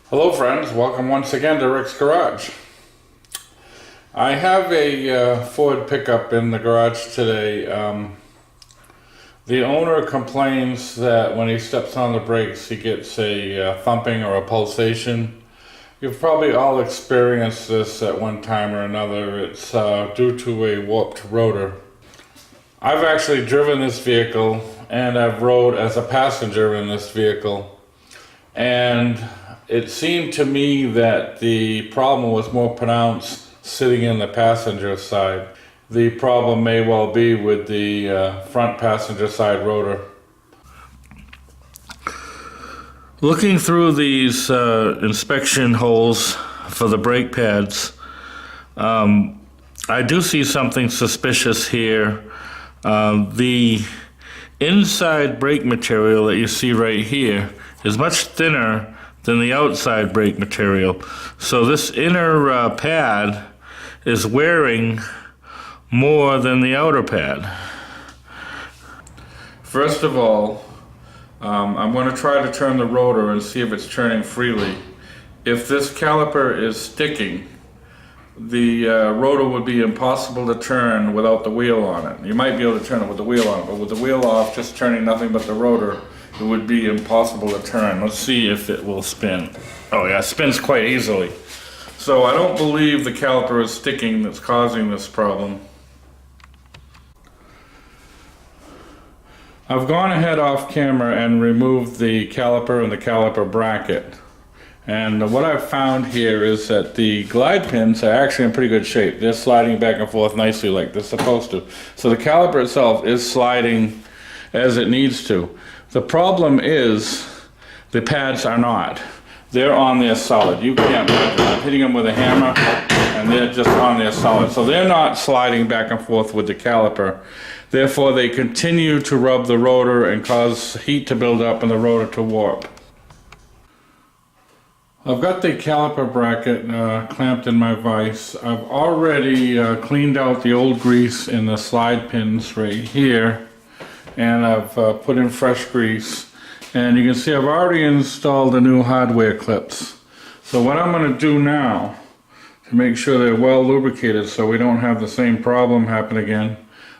Hello friends, welcome once again to Rick's Garage. I have a Ford pickup in the garage today. The owner complains that when he steps on the brakes he gets a thumping or a pulsation. You've probably all experienced this at one time or another. It's due to a warped rotor. I've actually driven this vehicle and I've rode as a passenger in this vehicle, and it seemed to me that the problem was more pronounced sitting in the passenger side. The problem may well be with the front passenger side rotor. Looking through these inspection holes for the brake pads, I do see something suspicious here. The inside brake material that you see right here is much thinner than the outside brake material. So this inner pad is wearing more than the outer pad. First of all, I'm going to try to turn the rotor and see if it's turning freely. If this caliper is sticking, the rotor would be impossible to turn without the wheel on it. You might be able to turn it with the wheel on it, but with the wheel off, just turning nothing but the rotor, it would be impossible to turn. Let's see if it will spin. Oh yeah, it spins quite easily. So I don't believe the caliper is sticking that's causing this problem. I've gone ahead off camera and removed the caliper and the caliper bracket. And what I've found here is that the glide pins are actually in pretty good shape. They're sliding back and forth nicely like they're supposed to. So the caliper itself is sliding as it needs to. The problem is the pads are not. They're on there solid. You can't imagine. I'm hitting them with a hammer and they're just on there solid. So they're not sliding back and forth with the caliper. Therefore they continue to rub the rotor and cause heat to build up and the rotor to warp. I've got the caliper bracket clamped in my vise. I've already cleaned out the old grease in the slide pins right here, and I've put in fresh grease. And you can see I've already installed the new hardware clips. So what I'm going to do now to make sure they're well lubricated so we don't have the same problem happen again,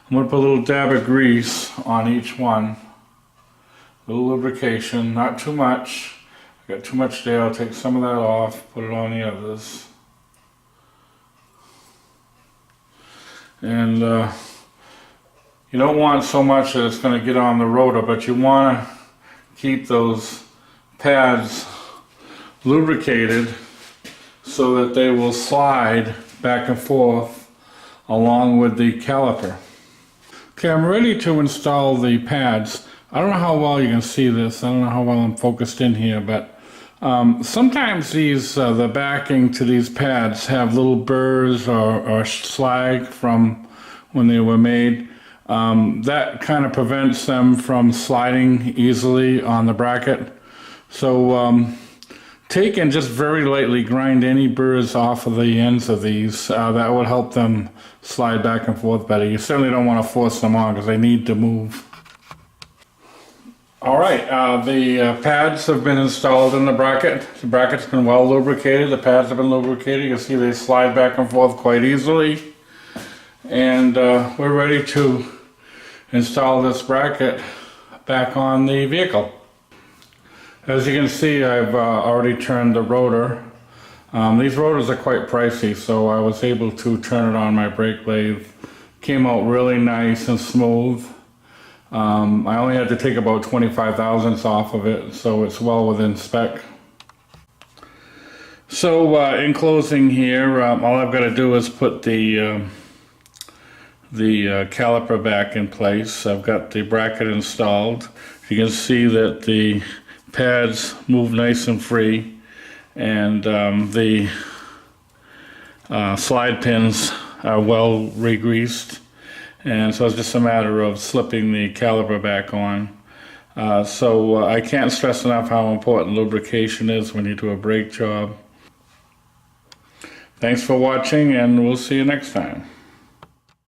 I'm going to put a little dab of grease on each one. A little lubrication, not too much. Got too much there, I'll take some of that off, put it on the others. And you don't want so much that it's going to get on the rotor, but you want to keep those pads lubricated so that they will slide back and forth along with the caliper. Okay, I'm ready to install the pads. I don't know how well you can see this, I don't know how well I'm focused in here, but sometimes these the backing to these pads have little burrs or slag from when they were made. That kind of prevents them from sliding easily on the bracket. So take and just very lightly grind any burrs off of the ends of these. That would help them slide back and forth better. You certainly don't want to force them on because they need to move. Alright, the pads have been installed in the bracket. The bracket's been well lubricated, the pads have been lubricated. You can see they slide back and forth quite easily. And we're ready to install this bracket back on the vehicle. As you can see, I've already turned the rotor. These rotors are quite pricey, so I was able to turn it on my brake lathe. Came out really nice and smooth. I only had to take about 25 thousandths off of it, so it's well within spec. So in closing here, all I've got to do is put the caliper back in place. I've got the bracket installed. You can see that the pads move nice and free, and the slide pins are well re-greased. And so it's just a matter of slipping the caliper back on. So I can't stress enough how important lubrication is when you do a brake job. Thanks for watching, and we'll see you next time.